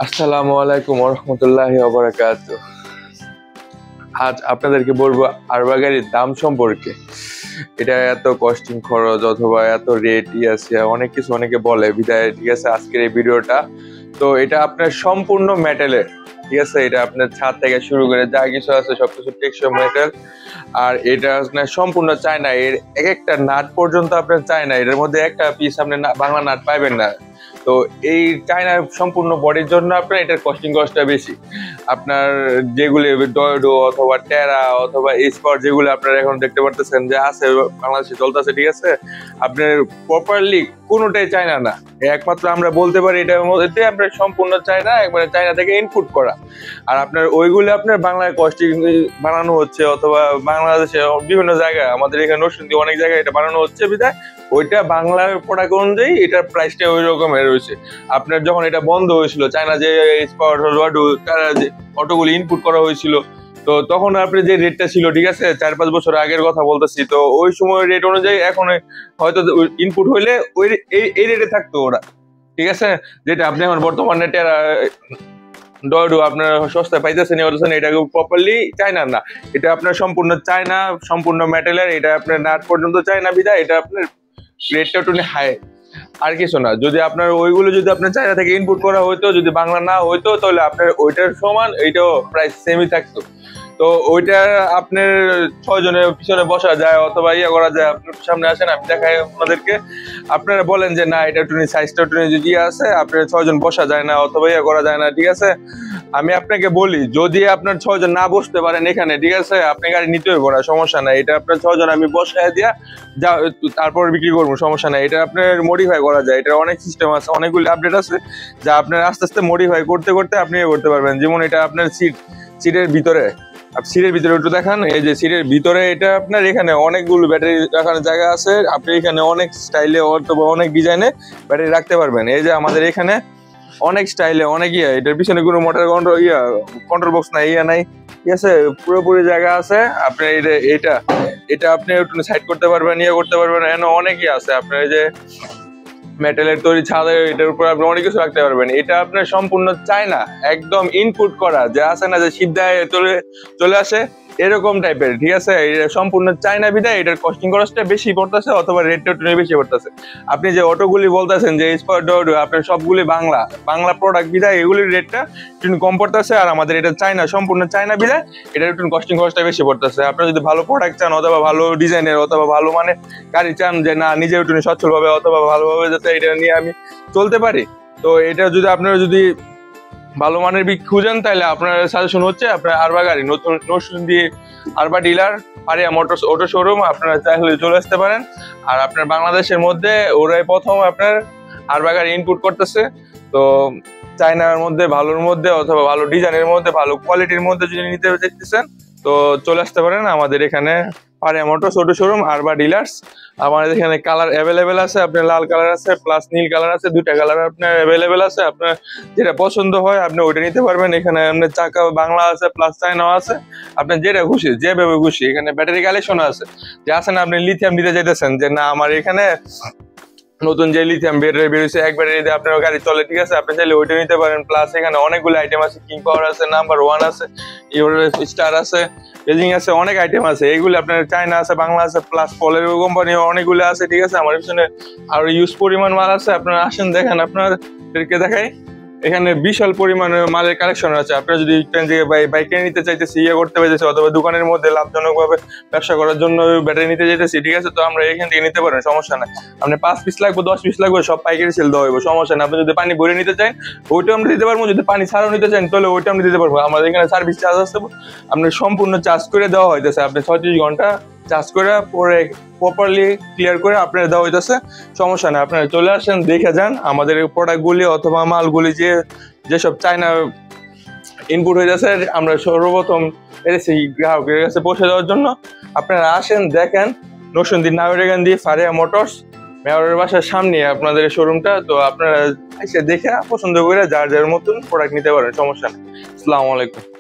আসসালামু আলাইকুম ওয়া রাহমাতুল্লাহি ওয়া বারাকাতুহু। আজ আপনাদেরকে বলবো আরবা গাড়ির দাম সম্পর্কে। এটা এত কস্টিং খরচ অথবা এত রেট আছে, অনেক কিছু অনেকে বলে বিদায়, ঠিক আছে। আজকের এই ভিডিওটা তো এটা আপনার সম্পূর্ণ মেটালের, ঠিক আছে। এটা আপনার ছাদ থেকে শুরু করে যা কিছু আছে সবকিছু টেকসই মেটাল। আর এটা আপনার সম্পূর্ণ চায়না, এর এক একটা নাট পর্যন্ত আপনার চায়না, এটার মধ্যে একটা পিস আপনি বাংলা নাট পাইবেন না। তো এই চায়নার সম্পূর্ণ বডির জন্য আপনার এটার কস্টিং কস্টটা বেশি। আপনার যেগুলি ডয়ডো অথবা টেরা অথবা স্পট যেগুলো আপনারা এখন দেখতে পারতেছেন যে আছে বাংলাদেশে চলতেছে, ঠিক আছে, আপনার প্রপারলি কোনোটাই চায়না না। একমাত্র আমরা বলতে পারি এটার মধ্যে আপনার সম্পূর্ণ চায়না, একবারে চায়না থেকে ইনপুট করা। আর আপনার ওইগুলো আপনার বাংলায় কস্টিং বানানো হচ্ছে অথবা বাংলাদেশে বিভিন্ন জায়গায়, আমাদের এখানে নরসিংদী অনেক জায়গায় এটা বানানো হচ্ছে বিধায় ওইটা বাংলার প্রোডাক্ট অনুযায়ী এটার প্রাইসটা ওই রকমের রয়েছে। আপনার যখন এটা বন্ধ হয়েছিল চায়না যে স্পট যে অটোগুলি ইনপুট করা হয়েছিল, তো তখন আপনি যে রেটটা ছিল, ঠিক আছে, 4-5 বছর আগের কথা বলতেছি, তো ওই সময় রেট অনুযায়ী এখন হয়তো ইনপুট হইলে ওই এই রেটে থাকতো ওরা, ঠিক আছে। যেটা আপনি এখন বর্তমানে ডয়ডো আপনার সস্তায় পাইতেছেন, এটা প্রপারলি চায়না না। এটা আপনার সম্পূর্ণ চায়না, সম্পূর্ণ মেটালের, এটা আপনার নাট পর্যন্ত চায়না বিধায় এটা আপনার রেটটা একটু হাই, আর কিছু না। যদি আপনার ওইগুলো যদি আপনার চায়না থেকে ইনপুট করা হইতো, যদি বাংলা না হইতো, তাহলে আপনার ওইটার সমান এইটাও প্রাইস সেমই থাকতো। তো ওইটা আপনার 6 জনের পিছনে বসা যায় অথবা ইয়ে করা যায়। আপনার সামনে আসেন, আমি দেখাই আপনাদেরকে। আপনারা বলেন যে না এটা টুনি সাইজটা টুনি যদি আছে, আপনার 6 জন বসা যায় না অথবা ইয়ে করা যায় না, ঠিক আছে। আমি আপনাকে বলি, যদি আপনার 6 জন না বসতে পারেন এখানে, ঠিক আছে, আপনি গাড়ি নিতে হইব না, সমস্যা নাই। এটা আপনার 6 জন আমি বসায় দিয়া যা তারপর বিক্রি করবো, সমস্যা নাই। এটা আপনার মডিফাই করা যায়, এটা অনেক সিস্টেম আছে, অনেকগুলো আপডেট আছে যা আপনার আস্তে আস্তে মডিফাই করতে করতে আপনি করতে পারবেন। যেমন এটা আপনার সিটের ভিতরে, সিটের ভিতরে একটু দেখান, এই যে সিটের ভিতরে এটা আপনার এখানে অনেকগুলো ব্যাটারি রাখার জায়গা আছে। আপনি এখানে অনেক স্টাইলে অথবা অনেক ডিজাইনে ব্যাটারি রাখতে পারবেন। এই যে আমাদের এখানে অনেক স্টাইলে অনেক এটার পিছনে কোনো মোটর কন্ট্রোল বক্স নাই, নাই, ঠিক আছে, পুরোপুরি জায়গা আছে। আপনি এটা আপনি একটু সাইড করতে পারবেন, করতে পারবেন। অনেক আছে আপনার এই যে মেটালের তৈরি ছাদে, এটার উপর আপনি অনেক কিছু রাখতে পারবেন। এটা আপনার সম্পূর্ণ চায়না, একদম ইনপুট করা, যে আছে না যে সিদ্ধায় চলে আসে এরকম টাইপের, ঠিক আছে। এটা সম্পূর্ণ চায়না বিধায় এটার কস্টিং খরচটা বেশি পড়তেছে অথবা রেটটা একটু বেশি পড়তেছে। আপনি যে অটোগুলি বলতেছেন যে স্পট ডয়ডো, আপনার সবগুলি বাংলা প্রোডাক্ট বিধায় এগুলির রেটটা একটু কম পড়তেছে। আর আমাদের এটা চায়না, সম্পূর্ণ চায়না বিধায় এটার একটু কস্টিং খরচটা বেশি পড়তেছে। আপনার যদি ভালো প্রোডাক্ট চান অথবা ভালো ডিজাইনের অথবা ভালো মানে গাড়ি চান, যে না নিজে একটু সচ্ছলভাবে অথবা ভালোভাবে যাতে এটা নিয়ে আমি চলতে পারি, তো এটা যদি আপনারা যদি ভালো মানের খুঁজেন, তাহলে আপনার সাজেশন হচ্ছে আপনার আরবা গাড়ি, নরসিংদী আরবা ডিলার, পারিয়া মোটরস অটো শোরুম, আপনারা চাইলে চলে আসতে পারেন। আর আপনার বাংলাদেশের মধ্যে ওরাই প্রথম আপনার আরবা গাড়ি ইনপুট করতেছে। তো চায়নার মধ্যে ভালোর মধ্যে অথবা ভালো ডিজাইনের মধ্যে ভালো কোয়ালিটির মধ্যে যদি নিতে চাইতেছেন, তো চলে আসতে পারেন আমাদের এখানে পারিয়া মোটরস অটো শোরুম আরবা ডিলার্স। আমাদের এখানে কালার অ্যাভেলেবেল আছে, আপনার লাল কালার আছে প্লাস নীল কালার আছে, 2টা কালার আপনার অ্যাভেলেবেল আছে। আপনার যেটা পছন্দ হয় আপনি ওইটা নিতে পারবেন। এখানে আপনার চাকা বাংলা আছে প্লাস চায়নাও আছে, আপনার যেটা খুশি যেভাবে খুশি। এখানে ব্যাটারি কালেকশন আছে, যে আছে না আপনি লিথিয়াম দিতে চাইতেছেন, যে না আমার এখানে নতুন যে লিথিয়াম ব্যাটারি বেরিয়েছে, এক ব্যাটারি দিয়ে আপনার গাড়ি চলে, ঠিক আছে, আপনি চাইলে ওইটা নিতে পারেন। প্লাস এখানে অনেকগুলো আইটেম আছে, কিং পাওয়ার আছে, নাম্বার 1 আছে, স্টার আছে, বেজিং আছে, অনেক আইটেম আছে। এইগুলো আপনার চায়না আছে, বাংলা আছে, প্লাস পলের কোম্পানি অনেকগুলো আছে, ঠিক আছে। আমার পিছনে আর ইউজ পরিমাণ মাল আছে, আপনারা আসেন দেখেন, আপনাদেরকে দেখাই। এখানে বিশাল পরিমাণে মালের কালেকশন আছে। আপনারা যদি বাইকে নিতে চাইতেছি, করতে পারতেছি অথবা দোকানের মধ্যে লাভজনক ভাবে ব্যবসা করার জন্য ব্যাটারি নিতে চাইতেছি, ঠিক আছে, তো আমরা এখান থেকে নিতে পারেন, সমস্যা নাই। আপনি 5 পিস লাগবে, 10 পিস লাগবে, সব পাইকারি সেল দেওয়া হইব, সমস্যা নাই। আপনি যদি পানি ভরে নিতে চান ওইটাও আমরা দিতে পারবো, যদি পানি ছাড়াও নিতে চান তাহলে ওইটা আমরা দিতে পারবো। আমাদের এখানে সার্ভিস চার্জ আছে, আপনার সম্পূর্ণ চার্জ করে দেওয়া হইতেছে। আপনি 36 ঘন্টা চার্জ করে পরে প্রপারলি ক্লিয়ার করে আপনার দেওয়া হইতেছে, সমস্যা নেই। আপনারা চলে আসেন, দেখে যান আমাদের প্রোডাক্টগুলি অথবা মালগুলি যেসব চায়না ইনপুট হয়ে যাচ্ছে, আমরা সর্বপ্রথম এসেছি গ্রাহকের কাছে পৌঁছে দেওয়ার জন্য। আপনারা আসেন, দেখেন, নরসিংদী নাগরিকান্দি পারিয়া মোটরস মেয়রের বাসার সামনে আপনাদের শোরুমটা। তো আপনারা এসে দেখে পছন্দ করে যার যার মতন প্রোডাক্ট নিতে পারেন, সমস্যা নেই। আসসালামু আলাইকুম।